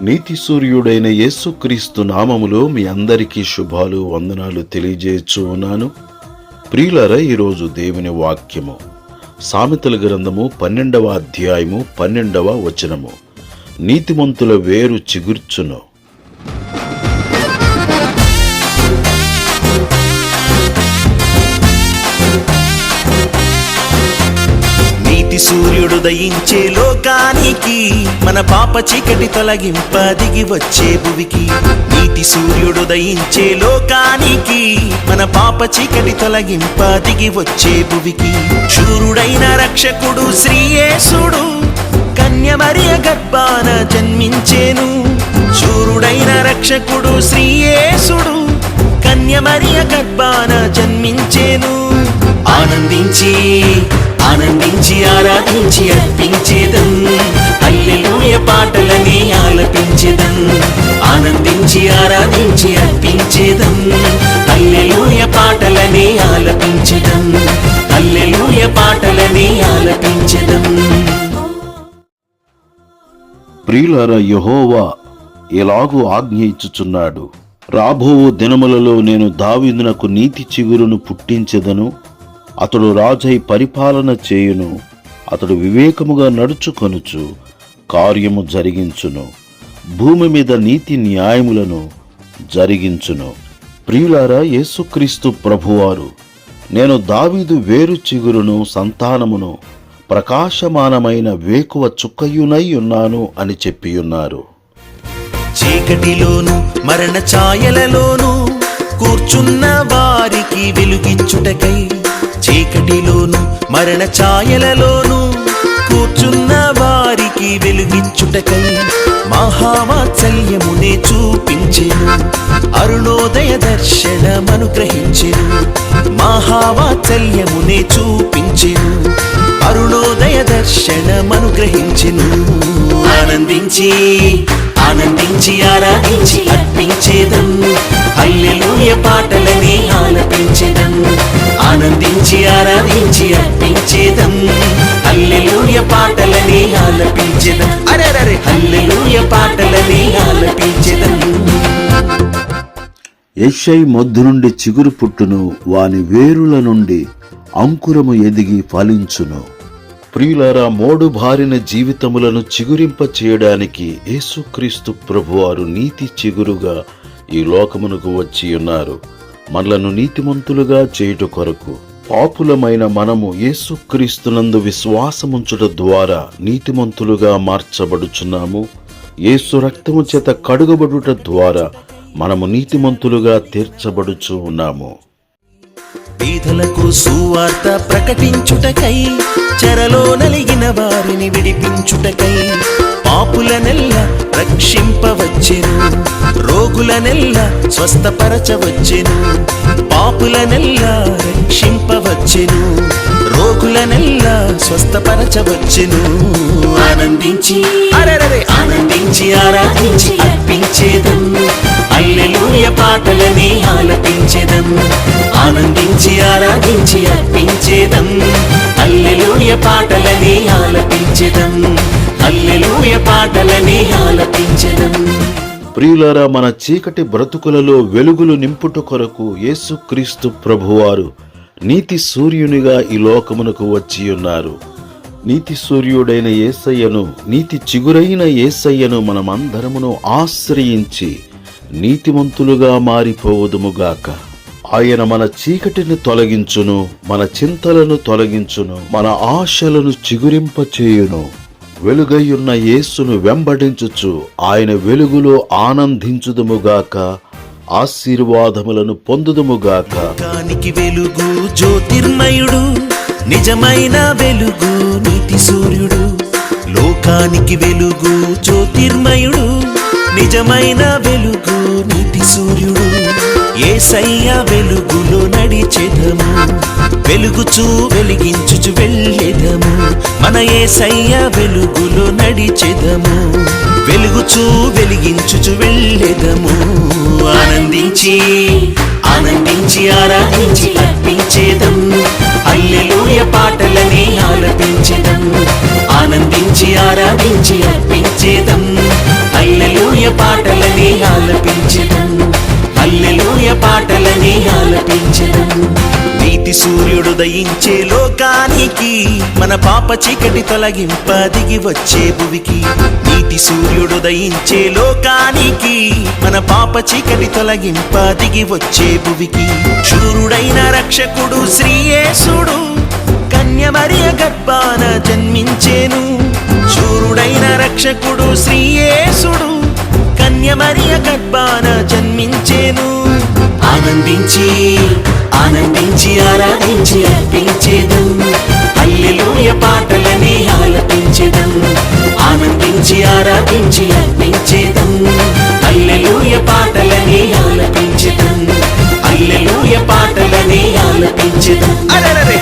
నీతి సూర్యుడైన యేసుక్రీస్తు నామములో మీ అందరికీ శుభాలు వందనాలు తెలియజేయచ్చు ఉన్నాను. ప్రియులారా, ఈరోజు దేవుని వాక్యము సామెతల గ్రంథము 12వ అధ్యాయము 12వ వచనము. నీతిమంతుల వేరు చిగుర్చును. నీతి సూర్యుడు దయించే లోకానికి, మన పాప చీకటి తొలగింప దిగి వచ్చే భువికి. నీతి సూర్యుడు దయించే లోకానికి, మన పాప చీకటి తొలగింప దిగి వచ్చే భువికి. శూరుడైన రక్షకుడు శ్రీయేసుడు కన్య మరియ గర్భాన జన్మించేను. శూరుడైన రక్షకుడు శ్రీయేసుడు కన్య మరియ గర్భాన జన్మించేను. ఆనందించి ఆనందించి ఆరాధించి అర్పించేదం, హల్లెలూయా పాటలని ఆలపించేదం. ఆనందించి ఆరాధించి అర్పించేదం, హల్లెలూయా పాటలని ఆలపించేదం. హల్లెలూయా పాటలని ఆలపించేదం. ప్రియులారా, యెహోవా ఎలాగూ ఆజ్ఞ ఇచ్చుచున్నాడు. రాబో దినములలో నేను దావీదునకు నీతి చిగురును పుట్టించెదను. అతడు రాజై పరిపాలన చేయును. అతడు వివేకముగా నడుచుకొనుచు కార్యము జరిగించును. భూమి మీద నీతి న్యాయములను జరిగించును. ప్రియులారా, యేసుక్రీస్తు ప్రభువారు నేను దావీదు వేరు చిగురును, సంతానమును, ప్రకాశమానమైన వేకువ చుక్కయునై ఉన్నాను అని చెప్పియున్నారు. చీకటిలోను మరణ ఛాయలలోను కూర్చున్న వారికి వెలుగిచ్చుటకై, చీకటిలోను మరణ ఛాయలలోను కూర్చున్న వారికి వెలుగిచ్చుటకై మహావాత్సల్యమునే చూపించెను. అరుణోదయ దర్శనమనుగ్రహించెను. మహావాత్సల్యమునే చూపించెను. అరుణోదయ దర్శనమనుగ్రహించెను. ఆనందించి ఆనందించి ఆరాధించి అర్పించేదం, హల్లెలూయా పాటలని ఆలపించేదం. ఆనందించి ఆరాధించి అర్పించేదం, హల్లెలూయా పాటలని ఆలపించేదం. అరెరరే, హల్లెలూయా పాటలని ఆలపించేదం. యెషై మొద్దు నుండి చిగురు పుట్టును, వాని వేరుల నుండి అంకురము ఎదిగి ఫలించును. ప్రియులారా, మోడు బారిన జీవితములను చిగురింప చేయడానికి యేసుక్రీస్తు ప్రభువారు నీతి చిగురుగా ఈ లోకమునకు వచ్చి ఉన్నారు. మనలను నీతిమంతులుగా చేయుట కొరకు పాపులమైన మనము యేసుక్రీస్తునందు విశ్వాసముంచుట ద్వారా నీతిమంతులుగా మార్చబడుచున్నాము. యేసు రక్తము చేత కడుగబడుట ద్వారా మనము నీతిమంతులుగా తీర్చబడుచు ఉన్నాము. పేదలకు సువార్త ప్రకటించుటకై, చెరలో నలిగిన వారిని విడిపించుటకై, పాపులనెల్ల రక్షింపవచ్చెను. రోగులనెల్ల స్వస్థపరచవచ్చెను. పాపులనెల్ల రక్షింపవచ్చెను. రోగులనెల్ల స్వస్థపరచవచ్చెను. ఆనందించి అరెరరే ఆనందించి ఆరాధించి అర్పించేదం, హల్లెలూయా పాటలని ఆలపించేదం. ఆనందించి ఆరాధించి అర్పించేదం, హల్లెలూయా పాటలని ఆలపించేదం. హల్లెలూయా పాటలని ఆలపించేదం. ప్రియులారా, మన చీకటి బ్రతుకులలో వెలుగులు నింపుట కొరకు యేసుక్రీస్తు ప్రభువారు నీతి సూర్యునిగా ఈ లోకమునకు వచ్చి ఉన్నారు. నీతి సూర్యుడైన యేసయ్యను, నీతి చిగురైన యేసయ్యను మనమందరమును ఆశ్రయించి నీతిమంతులుగా మారిపోవుదుముగాక. ఆయన మన చీకటిని తొలగించును, మన చింతలను తొలగించును, మన ఆశలను చిగురింపచేయును. వెలుగయ్యున్న యేసును వెంబడించుచు ఆయన వెలుగులో ఆనందించుదుముగాక, ఆశీర్వాదములను పొందుదుముగాక. లోకానికి వెలుగు జ్యోతిర్మయుడు, నిజమైన వెలుగు నీతి సూర్యుడు. లోకానికి వెలుగు జ్యోతిర్మయుడు, నిజమైన వెలుగు నీతి సూర్యుడు. యేసయ్య వెలుగులో నడిచెదము, వెలుగుచూ వెలిగించుచు వెళ్ళెదము. మన యేసయ్య వెలుగులో నడిచెదము, వెలుగుచూ వెలిగించుచు వెళ్ళెదము. ఆనందించి ఆనందించి ఆరాధించి అర్పించేదం, హల్లెలూయా పాటలని ఆలపించేదం. ఆనందించి ఆరాధించి అర్పించేదం, హల్లెలూయా సూర్యుడు దయించే లోకానికి మన పాప చీకటి తొలగింప దిగి వచ్చే భువికి నీతి సూర్యుడు దయించే లోకానికి మన పాప చీకటి తొలగింప దిగి వచ్చే భువికి శూరుడైన రక్షకుడు శ్రీయేసుడు కన్య మరియ గర్భాన జన్మించేను శూరుడైన రక్షకుడు శ్రీయేసుడు కన్య మరియ గర్భాన జన్మించేను ఆనందించి ఆనందించి ఆరాధించి అర్పించేదం హల్లెలూయ పాటలని ఆలపించేదం ఆనందించి ఆరాధించి అర్పించేదం హల్లెలూయ పాటలని ఆలపించేదం హల్లెలూయ పాటలని ఆలపించేదం అరెరెరె